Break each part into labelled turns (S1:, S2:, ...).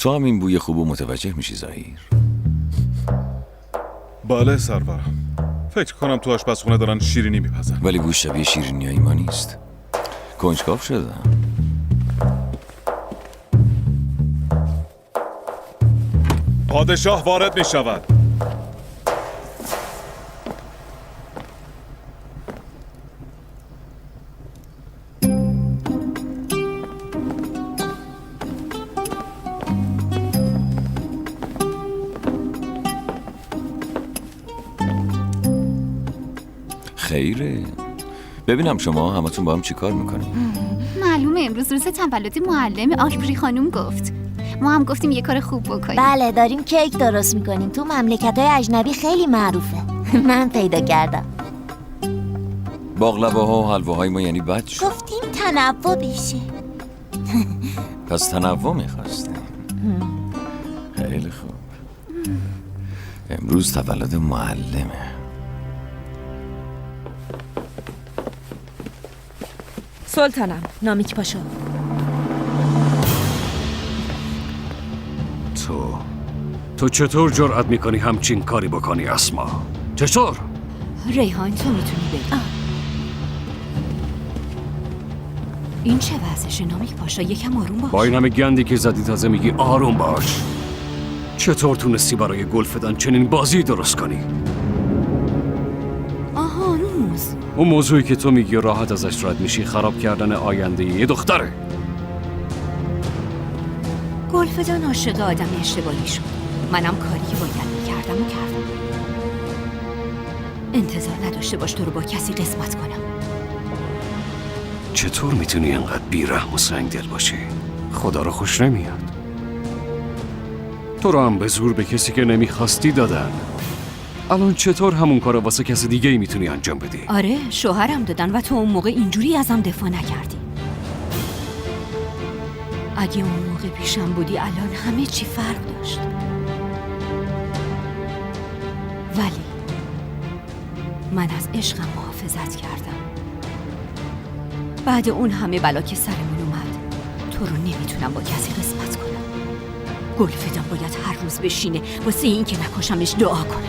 S1: تو هم این بوی خوبو متوجه میشی زهیر؟
S2: بله سرورم. فکر کنم تو آشپزخونه دارن شیرینی میپزن.
S1: ولی بوی شبیه شیرینیای ما نیست. کنجکاو شدم.
S2: پادشاه وارد میشود.
S1: خیره. ببینم شما همتون با هم چی کار میکنیم؟
S3: معلومه امروز روز تولد معلم آشپری خانوم گفت. ما هم گفتیم یه کار خوب بکنیم.
S4: بله داریم کیک درست میکنیم. تو مملکت‌های اجنبی خیلی معروفه. من پیدا کردم.
S1: باقلواها و حلواهای ما یعنی بد شد.
S4: گفتیم تنوع بشه.
S1: پس تنوع میخواستیم. خیلی خوب. امروز تولد معلمه.
S5: سلطانم، نامیک پاشا.
S6: تو چطور جرأت میکنی همچین کاری بکنی اسما؟ چطور؟
S5: ریحان تو میتونی بری. این چه وضعشه نامیک پاشا؟ یکم آروم باش.
S6: با این همه گندی که زدی تازه میگی آروم باش. چطور تونستی برای گلفدان چنین بازی درست کنی؟
S5: آها
S6: اون موضوعی که تو میگی راحت ازش رد میشی خراب کردن آینده یه دختره.
S5: گلفدان عاشق آدم اشتباهی شد. منم کاری که باید میکردم و کردم. انتظار نداشته باش تو رو با کسی قسمت کنم.
S6: چطور میتونی اینقدر بیرحم و سنگدل باشی؟ خدا رو خوش نمیاد. تو رو هم به زور به کسی که نمیخواستی دادن. الان چطور همون کارو واسه کسی دیگه ای میتونی انجام بدی؟
S5: آره شوهرم دادن و تو اون موقع اینجوری ازم دفاع نکردی. اگه اون موقع پیشم بودی الان همه چی فرق داشت. ولی من از عشقم محافظت کردم. بعد اون همه بلا که سرمون اومد تو رو نمیتونم با کسی قسمت کنم. گلفدان باید هر روز بشینه واسه این که نکشمش دعا کنه.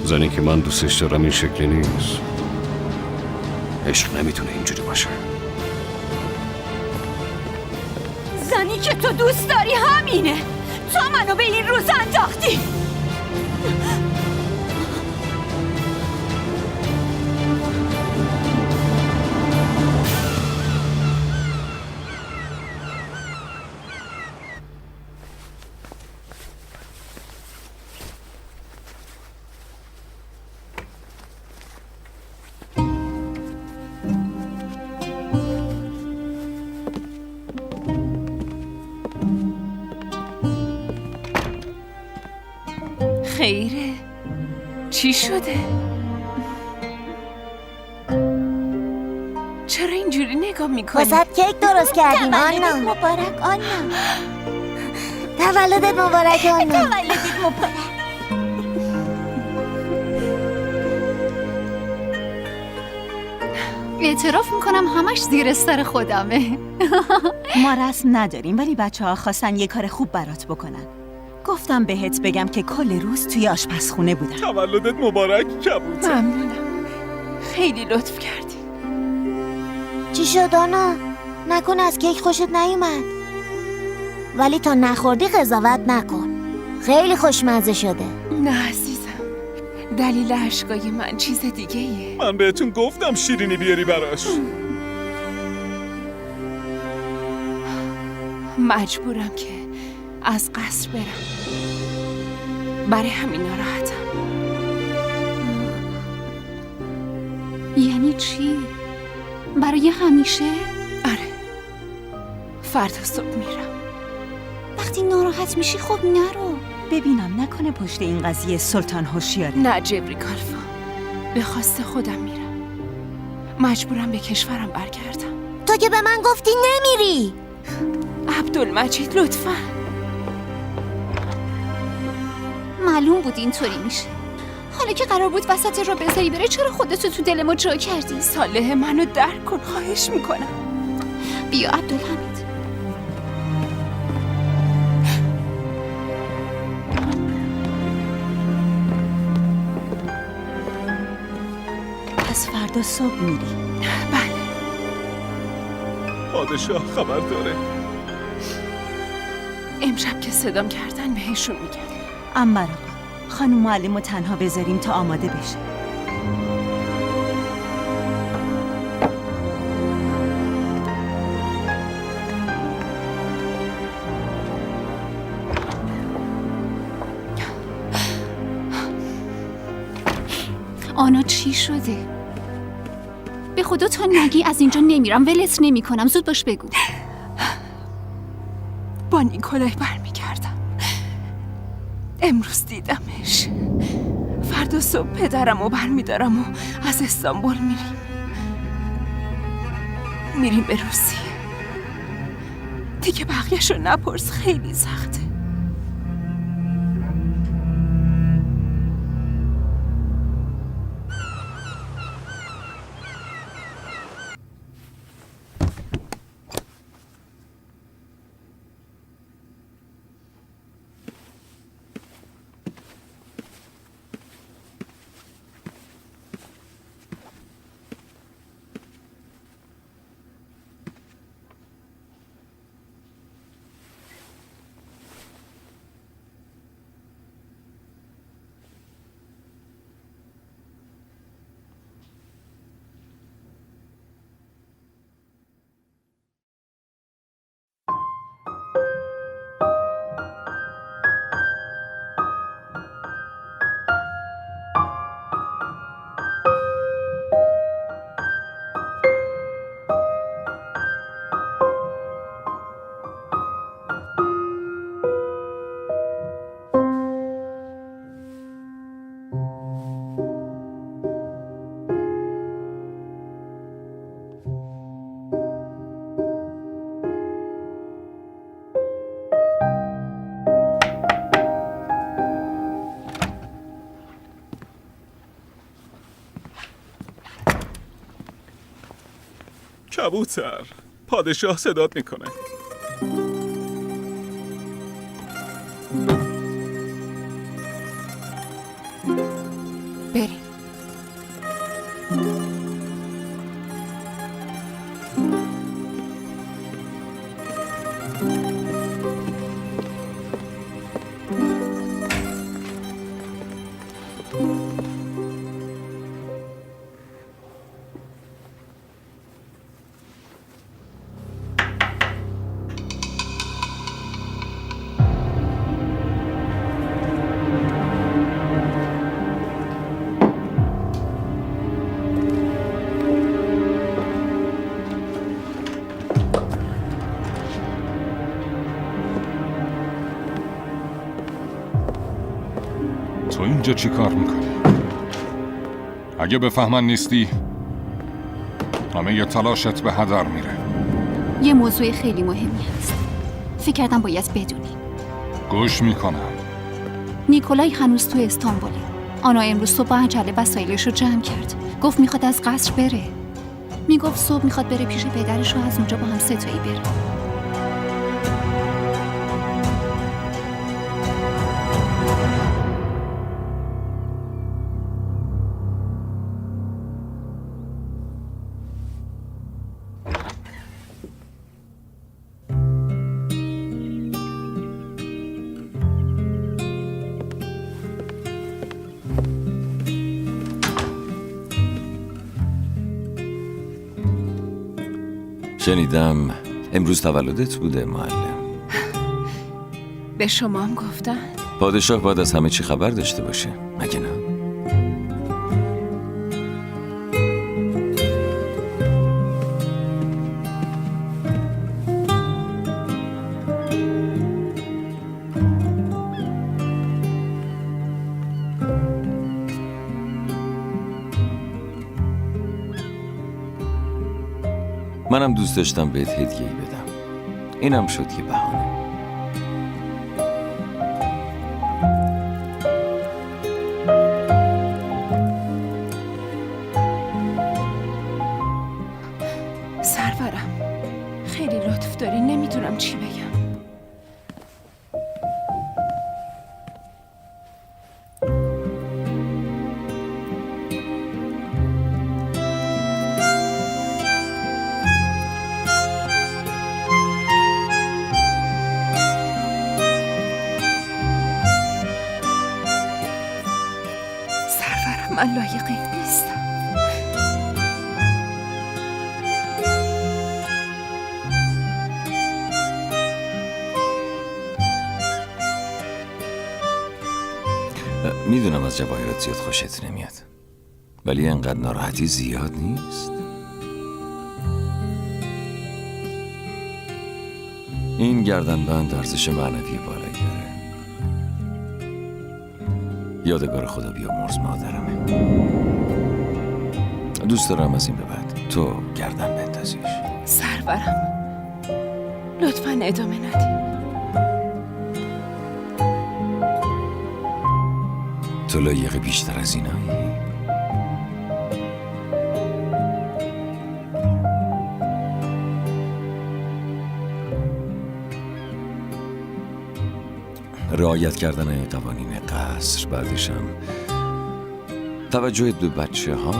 S6: زنی که من دوستش دارم این شکلی نیست. عشق نمیتونه اینجوری باشه.
S5: زنی که تو دوست داری همینه. تو منو به این روز انداختی.
S7: خیره چی شده؟ چرا اینجوری نگاه میکنی؟
S4: واسه کیک درست کردیم آنا.
S3: تولدت مبارک آنا.
S4: تولدت مبارک آنا.
S3: تولدت مبارک. اعتراف میکنم همش زیر سر خودمه.
S8: ما رسم نداریم ولی بچه‌ها خواستن یه کار خوب برات بکنن. گفتم بهت بگم که کل روز توی آشپزخونه بودم.
S2: تولدت مبارک کبوتر.
S7: ممنونم خیلی لطف کردی.
S4: چی شد آنا؟ نکن از کیک خوشت نیومد. ولی تا نخوردی قضاوت نکن. خیلی خوشمزه شده.
S7: نه عزیزم دلیل اشکای من چیز دیگه ایه.
S2: من بهتون گفتم شیرینی بیاری براش.
S7: مجبورم که از قصر برم. برای همین ناراحتم.
S3: یعنی چی؟ برای همیشه؟
S7: آره فردا صبح میرم.
S3: وقتی ناراحت میشی خب نرو.
S8: ببینم نکنه پشت این قضیه سلطان هوشیاره.
S7: نه جبری کالفا به خواست خودم میرم. مجبورم به کشورم برگردم.
S4: تو که به من گفتی نمیری.
S7: عبدالمجید لطفاً.
S3: معلوم بود اینطوری میشه. حالا که قرار بود وسط را بذاری بره، چرا خودتو تو دل ما جا کردی؟
S7: صالح منو درک کن، خواهش میکنم.
S3: بیا عبدالحمید.
S8: پس فردا صبح میری؟
S7: بله.
S2: پادشاه خبر داره.
S7: امشب که صدام کردن بهشون میگم.
S8: انبر آقا، خانم معلم رو تنها بذاریم تا آماده بشه.
S3: آنا چی شده؟ به خدا تا نگی از اینجا نمیرم، ولت نمی کنم. زود باش بگو.
S7: با نیکولای برمیگردم. امروز دیدمش. فردا صبح پدرم رو برمیدارم و از استانبول میریم به روسیه. دیگه بقیه‌شو نپرس، خیلی سخته.
S2: کبوتر، پادشاه صدات میکنه.
S7: بریم.
S9: تو اینجا چی کار میکنی؟ اگه بفهمن نیستی همه یه تلاشت به هدر میره.
S3: یه موضوع خیلی مهمی هست. فکر کردم باید بدونی.
S9: گوش میکنم.
S3: نیکولای هنوز تو استانبوله. آنا امروز صبح با عجله وسایلش رو جمع کرد. گفت میخواد از قصر بره. میگفت صبح میخواد بره پیش پدرش و از اونجا با هم ستایی بره.
S1: شنیدم امروز تولدت بوده معلم.
S7: به شما هم گفتن؟
S1: پادشاه باید از همه چی خبر داشته باشه، مگه نه؟ منم دوست داشتم بهت هدیه‌ای بدم. اینم شد که بهانه.
S7: من لایق این نیستم.
S1: میدونم از جواهرات زیاد خوشت نمیاد، ولی انقدر ناراحتی زیاد نیست. این گردنبند ارزش معنوی بالایی داره. یادگار خدا بیامرز مادرمه. دوست دارم از این به بعد تو گردن بندازیش.
S7: سرورم، لطفاً ادامه ندی.
S1: تو لایق بیشتر از اینایی. رعایت کردن قوانین قصر، بعدشم توجه به بچه ها،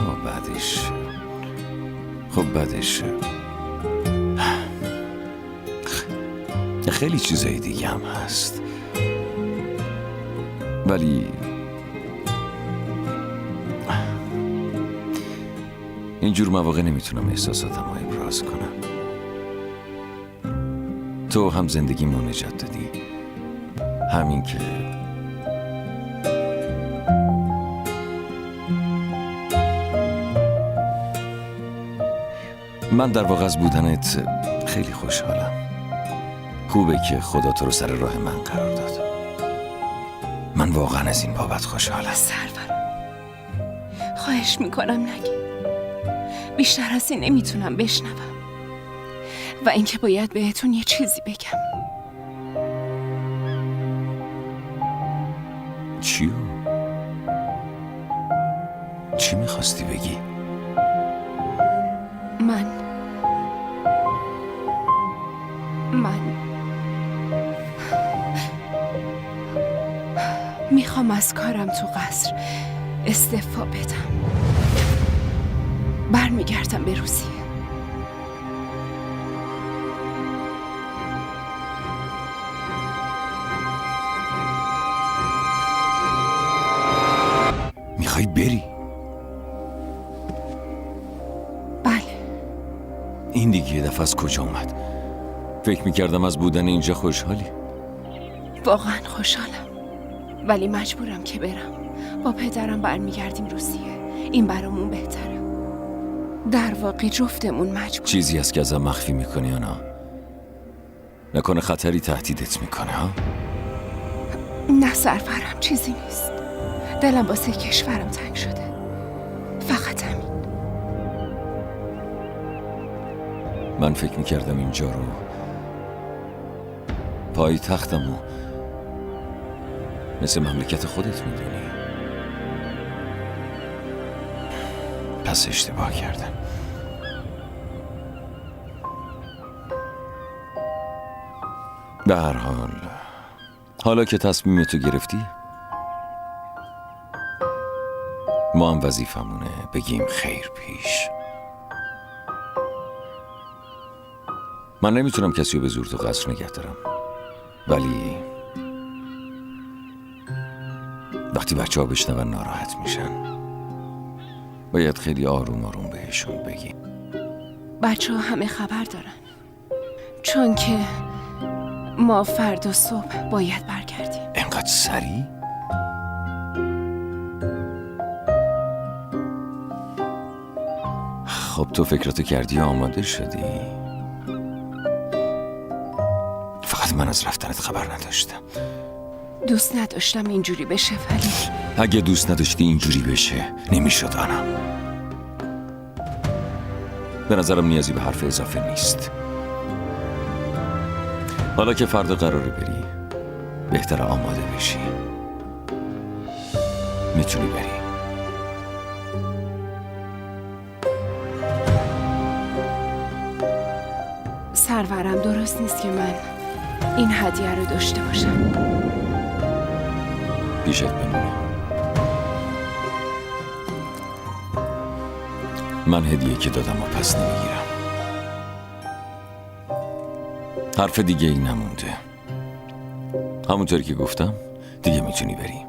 S1: بعدش خیلی چیزای دیگه هم هست، ولی اینجور مواقع نمیتونم احساساتم رو ابراز کنم. تو هم زندگیمو نجات دادی، همین که من در واقع از بودنت خیلی خوشحالم. خوبه که خدا تو رو سر راه من قرار داد. من واقعا از این بابت خوشحالم.
S7: سرورم، خواهش میکنم نگی. بیشتر از این نمیتونم بشنوم. و اینکه باید بهتون یه چیزی بگم.
S1: چیو؟ چی میخواستی بگی؟
S7: من میخوام از کارم تو قصر استعفا بدم. برمیگردم به روسیه.
S1: میخوای بری؟
S7: بله.
S1: این دیگه یه دفعه از کجا اومد؟ فکر میکردم از بودن اینجا خوشحالی.
S7: واقعا خوشحالم، ولی مجبورم که برم. با پدرم برمیگردیم روسیه. این برامون بهتره. در واقع جفتمون مجبور.
S1: چیزی هست که ازم مخفی میکنی آنا؟ نکنه خطری تهدیدت میکنه ها؟
S7: نه سرورم، چیزی نیست. دلم واسه کشورم تنگ شده، فقط همین.
S1: من فکر میکردم اینجا رو، پای تختمو، مثل مملکت خودت میدونی. پس اشتباه کردم. به هر حال، حالا که تصمیمتو گرفتی، ما هم وظیفمونه بگیم خیر پیش. من نمیتونم کسی رو به زور تو قصر نگه دارم، ولی وقتی بچه ها بشنون ناراحت میشن. باید خیلی آروم آروم بهشون بگیم.
S7: بچه ها همه خبر دارن، چون که ما فردا صبح باید برگردیم.
S1: انقدر سریع؟ خب تو فکراتو کردی و آماده شدی؟ فقط من از رفتنت خبر نداشتم.
S7: دوست نداشتم اینجوری بشه، ولی
S1: اگه دوست نداشتی اینجوری بشه نمیشد آنا. به نظرم نیازی به حرف اضافه نیست. حالا که فردا قراره بری، بهتره آماده بشی. میتونی بری.
S7: سرورم، درست نیست که من این هدیه رو داشته باشم.
S1: پیشت بمونه. من هدیه که دادم و پس نمیگیرم. حرف دیگه ای نمونده. همونطور که گفتم دیگه میتونی بری.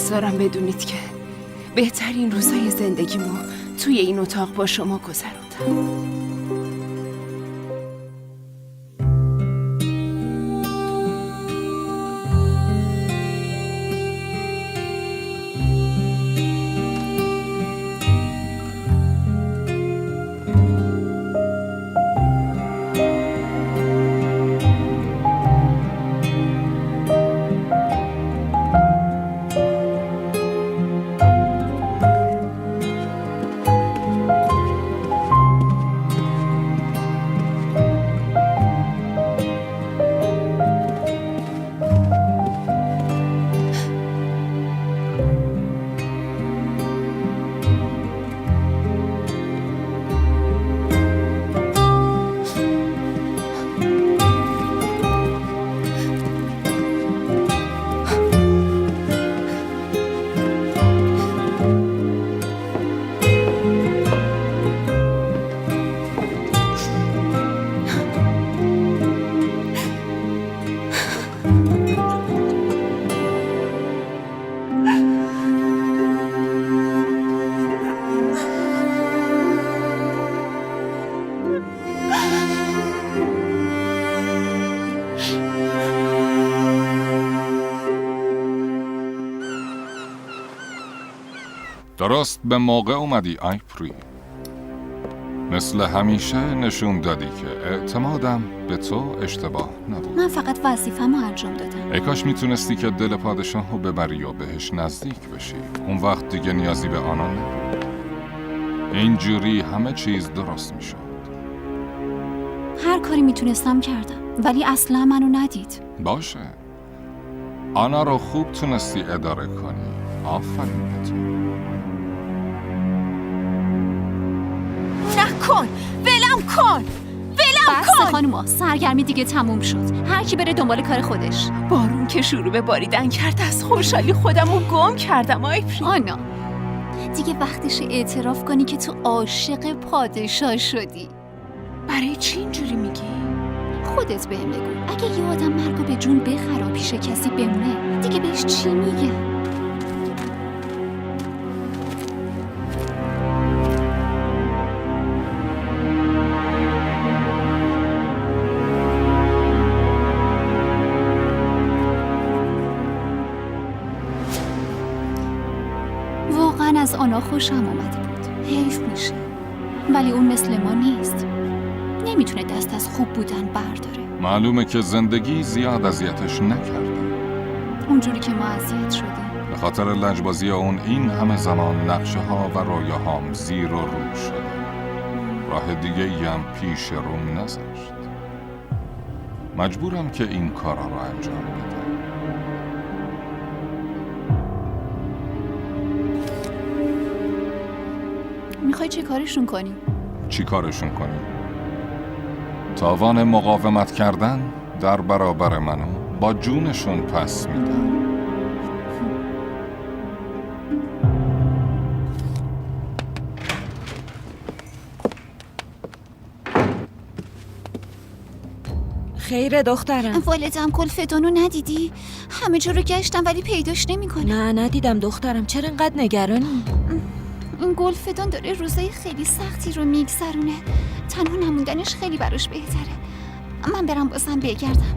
S7: دوست دارم بدونید که بهترین روزهای زندگیمو توی این اتاق با شما گذروندم.
S9: درست به موقع اومدی آیپری. مثل همیشه نشون دادی که اعتمادم به تو اشتباه نبود.
S3: من فقط وظیفه‌مو انجام دادم.
S9: ای کاش میتونستی که دل پادشاهو ببری و بهش نزدیک بشی. اون وقت دیگه نیازی به آنا نبود. اینجوری همه چیز درست میشد.
S3: هر کاری میتونستم کردم ولی اصلا منو ندید.
S9: باشه، آنا رو خوب تونستی اداره کنی. آفرین به تو.
S5: نکن، ولم کن، ولم
S3: بس خانوما، سرگرمی دیگه تموم شد. هر کی بره دنبال کار خودش.
S7: بارون که شروع به باریدن کرد از خوشحالی خودمو گم کردم. آیپری،
S3: آنا دیگه وقتش اعتراف کنی که تو عاشق پادشاه شدی.
S7: برای چی اینجوری میگی؟
S3: خودت بهم بگو، اگه یه آدم مرگو به جون بخره و پیش کسی بمونه دیگه بهش چی میگن؟ واقعا از آنا خوشم اومده بود. حیف میشه ولی اون مثل ما نیست. نمیتونه دست از خوب بودن برداره.
S9: معلومه که زندگی زیاد اذیتش نکرده.
S3: اونجوری که ما اذیت شدیم.
S9: به خاطر لجبازی اون این همه زمان نقشه ها و رویاهام زیر و رو شده. راه دیگه ای هم پیش روم نذاشت. مجبورم که این کارا رو انجام بدم.
S3: میخوای چه کارشون کنی؟
S9: چی کارشون کنی؟ تاوان مقاومت کردن در برابر منو با جونشون پس میدن.
S5: خیره دخترم.
S3: والدم گلفدانو ندیدی؟ همه جا رو گشتم ولی پیداش نمی‌کنم.
S5: نه ندیدم دخترم. چرا انقدر نگرانی؟
S3: این گلفدان داره روزای خیلی سختی رو میگذرونه. تنها نموندنش خیلی براش بهتره. من برم بازم بگردم.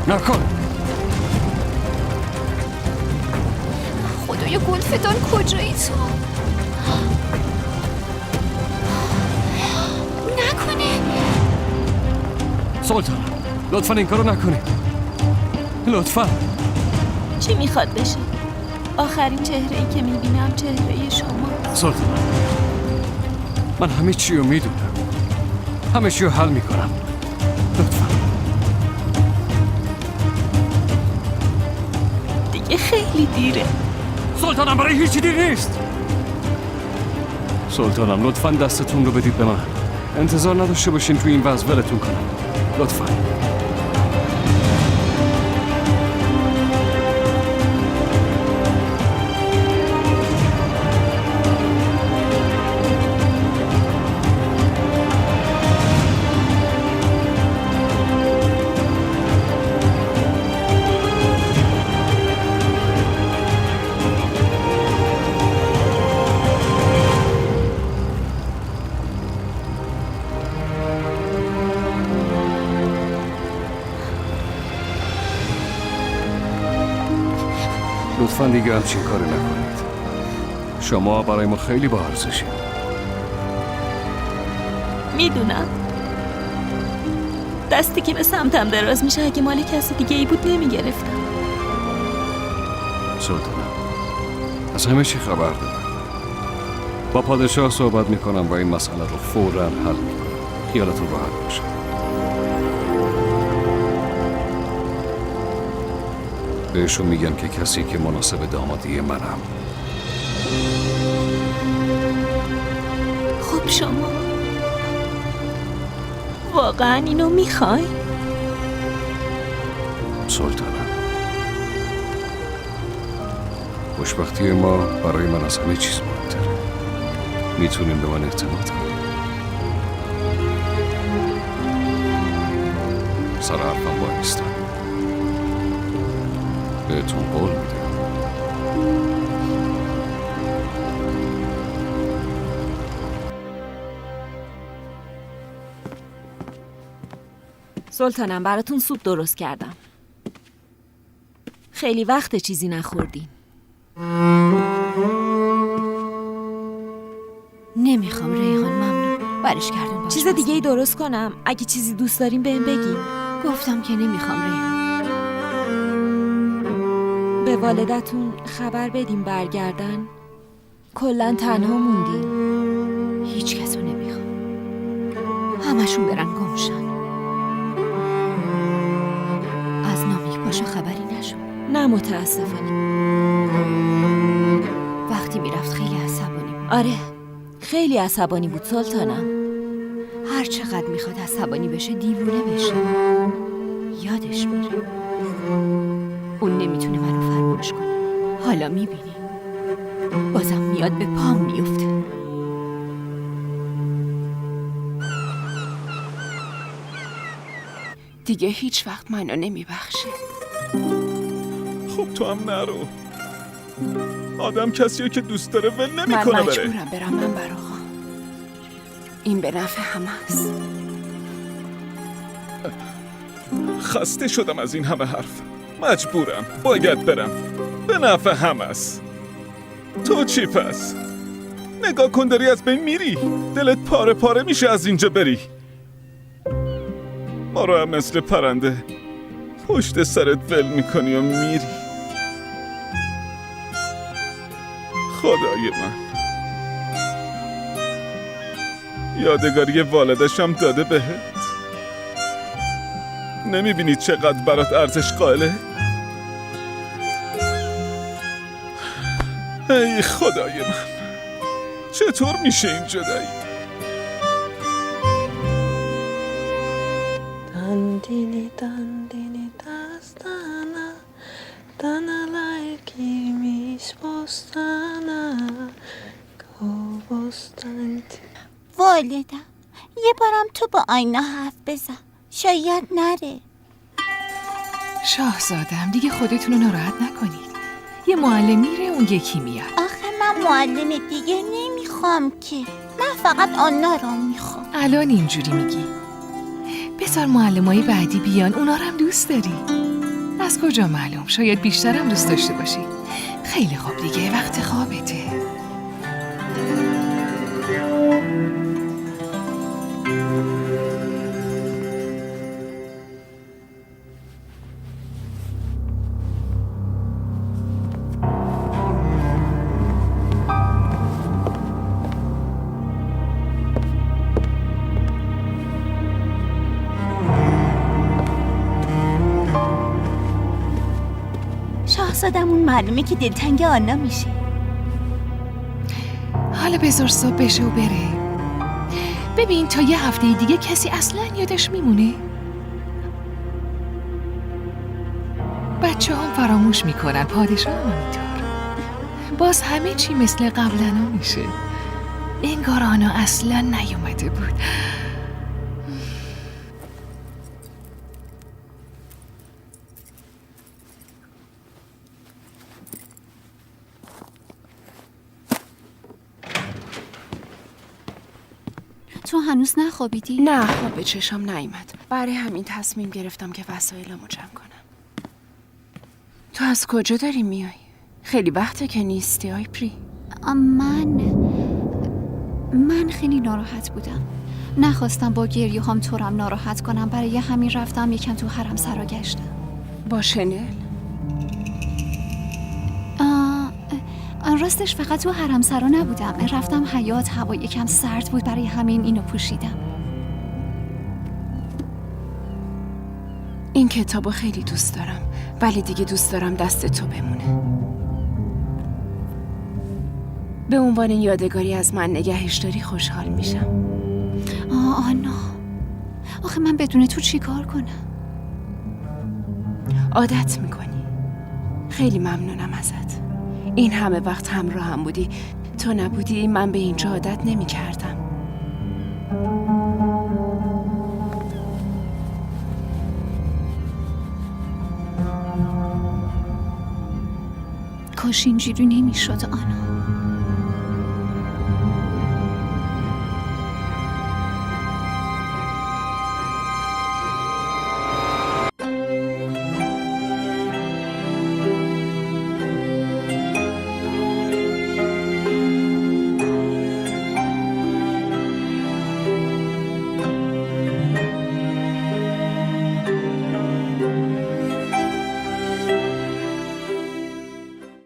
S6: نکن.
S3: خدای گلفدان کجایی تو؟ نکنه.
S6: سلطان لطفا این کارو نکنید. لطفا.
S8: چی میخواد بشه؟ آخرین چهره‌ای که میبینم چهره شما.
S6: سلطان من همه چی رو میدونم، همه چی رو حل میکنم. لطفا.
S8: دیگه خیلی دیره.
S6: سلطانم برای هیچی دیر نیست. سلطانم لطفا دستتون رو بدید به من. انتظار نداشته باشین توی این وضع ولتون کنم. لطفا. لطفا دیگه همچین کاری نکنید. شما برای ما خیلی با ارزشید.
S8: میدونم دستی که به سمتم دراز میشه اگه مال کسی دیگه ای بود نمیگرفتم.
S6: سلطانم از همه چی خبر دارم. با پادشاه صحبت میکنم و این مسئله رو فوراً حل میکنم. خیالتون راحت باشه. بهشون میگم که کسی که مناسب دامادی منم.
S8: خب شما واقعا اینو میخوای؟
S6: سلطانم خوشبختی ما برای من از همه چیز مهمتره. میتونین به من اعتماد کنید. سر حرفم بایستم. بهتون قول میدم.
S5: سلطانم براتون سوپ درست کردم. خیلی وقت چیزی نخوردین. نمیخوام ریحان، ممنون. برش کردم. چیز دیگه ای درست کنم؟ اگه چیزی دوست داریم بهم بگین. گفتم که نمیخوام ریحان. به والدتون خبر بدیم برگردن. کلن تنها موندین. هیچ کسو نمیخوام. همشون برن گمشن. از نامیک باشا خبری نشد. نه متاسفانه. وقتی میرفت خیلی عصبانی بود. آره خیلی عصبانی بود سلطانم. هر چقدر میخواد عصبانی بشه دیوونه بشه. یادش میره. اون نمیتونه منو فراموش کنه. حالا میبینی بازم میاد به پام میفته.
S7: دیگه هیچ وقت منو نمیبخشه.
S2: خب تو هم نرو. آدم کسیه که دوست داره ول
S7: من
S2: نمیکنه بره.
S7: مجبورم برم من براغا. این به نفع همه است.
S2: خسته شدم از این همه حرف. مجبورم، باید برم. به نفع همه است. تو چی پس؟ نگاه کن داری از بین میری. دلت پاره پاره میشه از اینجا بری. ما رو هم مثل پرنده پشت سرت ول میکنی و میری. خدای من، یادگاری والدشم داده بهت. نمیبینی چقدر برات ارزش قائله؟ ای خدای من، چطور میشه این جدایی؟
S10: Dandini dandini dastana, danalar girmiş bostana, kobostanti.
S4: والدم یه بارم تو با آینا حرف بزن، شاید نره.
S7: شاهزادم دیگه خودتون رو ناراحت نکنید. یه معلم میره اون یکی میاد.
S4: آخه من معلم دیگه نمیخوام که، من فقط آنا رو میخوام.
S7: الان اینجوری میگی؟ بذار معلمای بعدی بیان، اونا رو هم دوست داری. از کجا معلوم؟ شاید بیشترم دوست داشته باشی. خیلی خوب دیگه، وقت خوابته.
S8: خودمون معلومه که دلتنگ آنا میشه.
S7: حالا بذار صبح بشه و بره. ببین تا یه هفته دیگه کسی اصلا یادش میمونه؟ بچه هم فراموش میکنن، پادشاه هم همینطور. باز همه چی مثل قبلا میشه. انگار آنا اصلا نیومده بود.
S3: تو هنوز نخوابیدی؟
S7: نه خواب به چشم نیومد. برای همین تصمیم گرفتم که وسایلمو جمع کنم. تو از کجا داری میای؟ خیلی وقته که نیستی آیپری.
S3: من خیلی ناراحت بودم. نخواستم با گریه هم تو رو هم ناراحت کنم. برای همین رفتم یکم تو حرم سرا گشتم.
S7: با شنل؟
S3: راستش فقط تو حرم سرا نبودم. رفتم حیاط، هوا یکم سرد بود، برای همین اینو پوشیدم.
S7: این کتابو خیلی دوست دارم، ولی دیگه دوست دارم دست تو بمونه. به عنوان یادگاری از من نگهش داری خوشحال میشم.
S3: آنا، آخه من بدون تو چی کار کنم؟
S7: عادت میکنی. خیلی ممنونم ازت. این همه وقت همراهم بودی. تو نبودی من به اینجا عادت نمیکردم.
S3: کاش اینجوری نمیشد آنا.